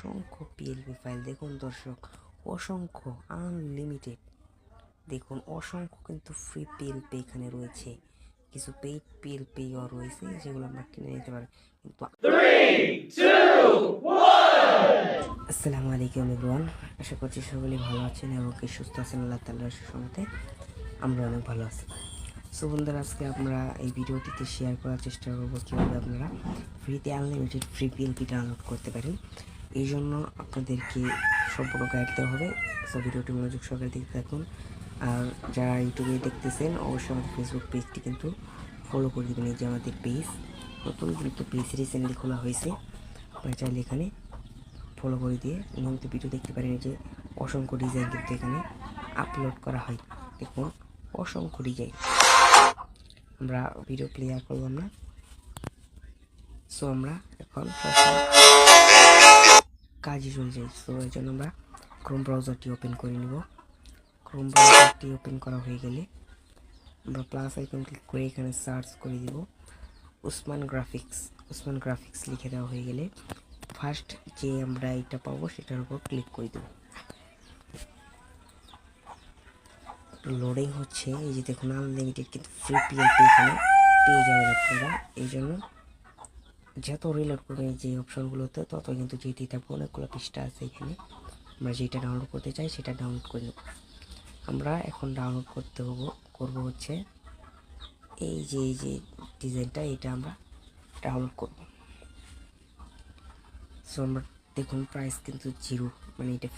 অসংখ্য PLP file দেখুন দর্শক, অসংখ্য আনলিমিটেড। দেখুন অসংখ্য কিন্তু ফ্রি পিএলপি এখানে রয়েছে, কিছু পেইড পিএলপিও রয়েছে যেগুলো আমরা কিনে নিতে পারি। কিন্তু আসসালামু আলাইকুম এভরিওয়ান, আশা করছি সকলেই ভালো আছেন এবং কি সুস্থ আছেন। আল্লাহ তাআলার সুসংতে আমরা অনেক ভালো আছি। সো বন্ধুরা, আজকে আমরা এই ভিডিওটিতে শেয়ার করার চেষ্টা করবো কীভাবে আপনারা ফ্রিতে আনলিমিটেড ফ্রি পিএলপি ডাউনলোড করতে পারেন। এই জন্য আপনাদেরকে সম্পূর্ণ গাইড দেওয়া হবে। সো ভিডিওটি মনোযোগ সহকারে দেখতে থাকুন। আর যারা ইউটিউবে দেখতেছেন অবশ্যই আমাদের ফেসবুক পেজটি কিন্তু ফলো করে দেবেন। এই যে আমাদের পেজ, নতুন কিন্তু পেজ রিসেন্টলি খোলা হয়েছে, আপনারা চাইলে এখানে ফলো করে দিয়ে নিয়মিত ভিডিও দেখতে পারেন। যে অসংখ্য ডিজাইন কিন্তু এখানে আপলোড করা হয়, দেখুন অসংখ্য ডিজাইন। আমরা ভিডিও প্লেয়ার করলাম না, সো আমরা এখন কাজে চলে যাই। সো এর জন্য আমরা ক্রোম ব্রাউজারটি ওপেন করে নিব। ক্রোম ব্রাউজারটি ওপেন করা হয়ে গেলে আমরা প্লাস আইকন ক্লিক করে এখানে সার্চ করে দিব উসমান গ্রাফিক্স। উসমান গ্রাফিক্স লিখে দেওয়া হয়ে গেলে ফার্স্ট যে আমরা এটা পাবো সেটার উপর ক্লিক করে দেব। লোডিং হচ্ছে, এই যে দেখুন আনলিমিটেড কিন্তু ফ্রি পিএলপি এখানে পেয়ে যাবেন আপনারা। এই জন্য যত রিলোড করবেন যে অপশনগুলোতে তত কিন্তু যেটি থাকবে, অনেকগুলো পৃষ্ঠা আছে এখানে। আমরা যেটা ডাউনলোড করতে চাই সেটা ডাউনলোড করে নেব। আমরা এখন ডাউনলোড করব হচ্ছে এই যে ডিজাইনটা, এটা আমরা ডাউনলোড করব। সো আমরা দেখুন প্রাইস কিন্তু 0, মানে এটা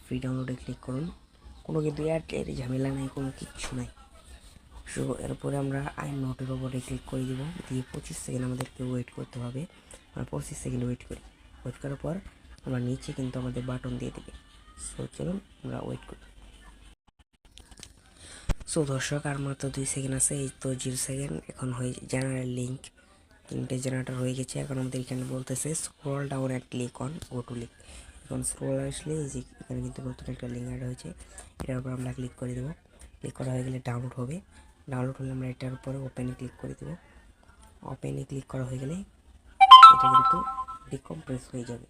ফ্রি ডাউনলোডে ক্লিক করুন। কোনো কিন্তু এর ঝামেলা নাই, কোনো কিচ্ছু নাই। সো এরপরে আমরা আই নোটের ওপরে ক্লিক করে দিব, দিয়ে 25 সেকেন্ড আমাদেরকে ওয়েট করতে হবে। আমরা 25 সেকেন্ড ওয়েট করার পর আমরা নিচে কিন্তু আমাদের বাটন দিয়ে দেবে। সো চলুন আমরা ওয়েট করি। সো দর্শক, আর মাত্র 2 সেকেন্ড আছে, এই তো 0 সেকেন্ড। এখন হয়ে জেনারেল লিঙ্ক, 3টে জেনারেটর হয়ে গেছে। এখন আমাদের এখানে বলতেছে scroll down and click on go to link. এখন স্ক্রল আসলে এই যে এখানে কিন্তু নতুন একটা লিঙ্ক অ্যাড হয়েছে, এটার উপর আমরা ক্লিক করে দেবো। ক্লিক করা হয়ে গেলে ডাউনলোড হবে। ডাউনলোড হলে আমরা এটার উপরে ওপেনে ক্লিক করে দেবো। ওপেনে ক্লিক করা হয়ে গেলে এটা কিন্তু ডিকম্প্রেস হয়ে যাবে।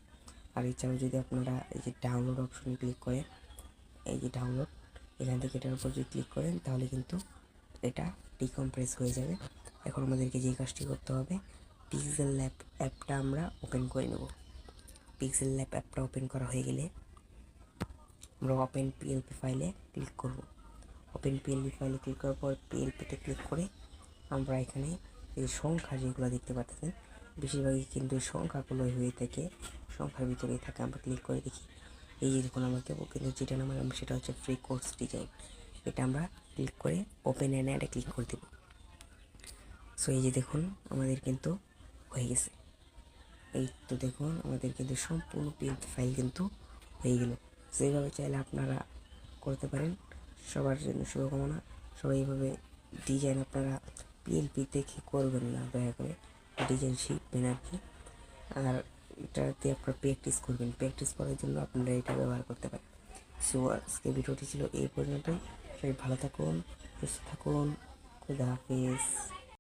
আর এছাড়াও যদি আপনারা এই যে ডাউনলোড অপশনে ক্লিক করেন, এই যে ডাউনলোড, এখান থেকে এটার উপর যদি ক্লিক করেন তাহলে কিন্তু এটা ডিকম্প্রেস হয়ে যাবে। এখন আমাদেরকে যে কাজটি করতে হবে, পিক্সেল ল্যাব অ্যাপটা আমরা ওপেন করে নেব। পিক্সেল ল্যাব অ্যাপটা ওপেন করা হয়ে গেলে আমরা ওপেন পিএলপি ফাইলে ক্লিক করব। ওপেন পিএলপি ফাইলে ক্লিক করার পর পিএলপিতে ক্লিক করে আমরা এখানে এই সংখ্যা যেগুলো দেখতে পাচ্ছেন, বেশিরভাগই কিন্তু সংখ্যাগুলোই হয়ে থাকে, সংখ্যার ভিতরেই থাকে। আমরা ক্লিক করে দেখি, এই যে দেখুন আমাকে কিন্তু যেটা নামালাম সেটা হচ্ছে ফ্রি কোর্স ডিজাইন। এটা আমরা ক্লিক করে ওপেন অ্যান্ড অ্যাডে ক্লিক করে দেব। সো এই যে দেখুন আমাদের কিন্তু হয়ে গেছে। এই তো দেখুন আমাদের কিন্তু সম্পূর্ণ পিএলপি ফাইল কিন্তু হয়ে গেল। সেইভাবে চাইলে আপনারা করতে পারেন। সবার জন্য শুভকামনা। সবাই এইভাবে ডিজাইন আপনারা পিএলপি দেখে করবেন না, দয়া করে ডিজাইন শিখবেন আর কি। আর এটাতে আপনারা প্র্যাকটিস করবেন, প্র্যাকটিস করার জন্য আপনারা এটা ব্যবহার করতে পারেন। সো আজকে ভিডিওটি ছিল এই পর্যন্তই। সবাই ভালো থাকুন, সুস্থ থাকুন, খুদা হাফেজ।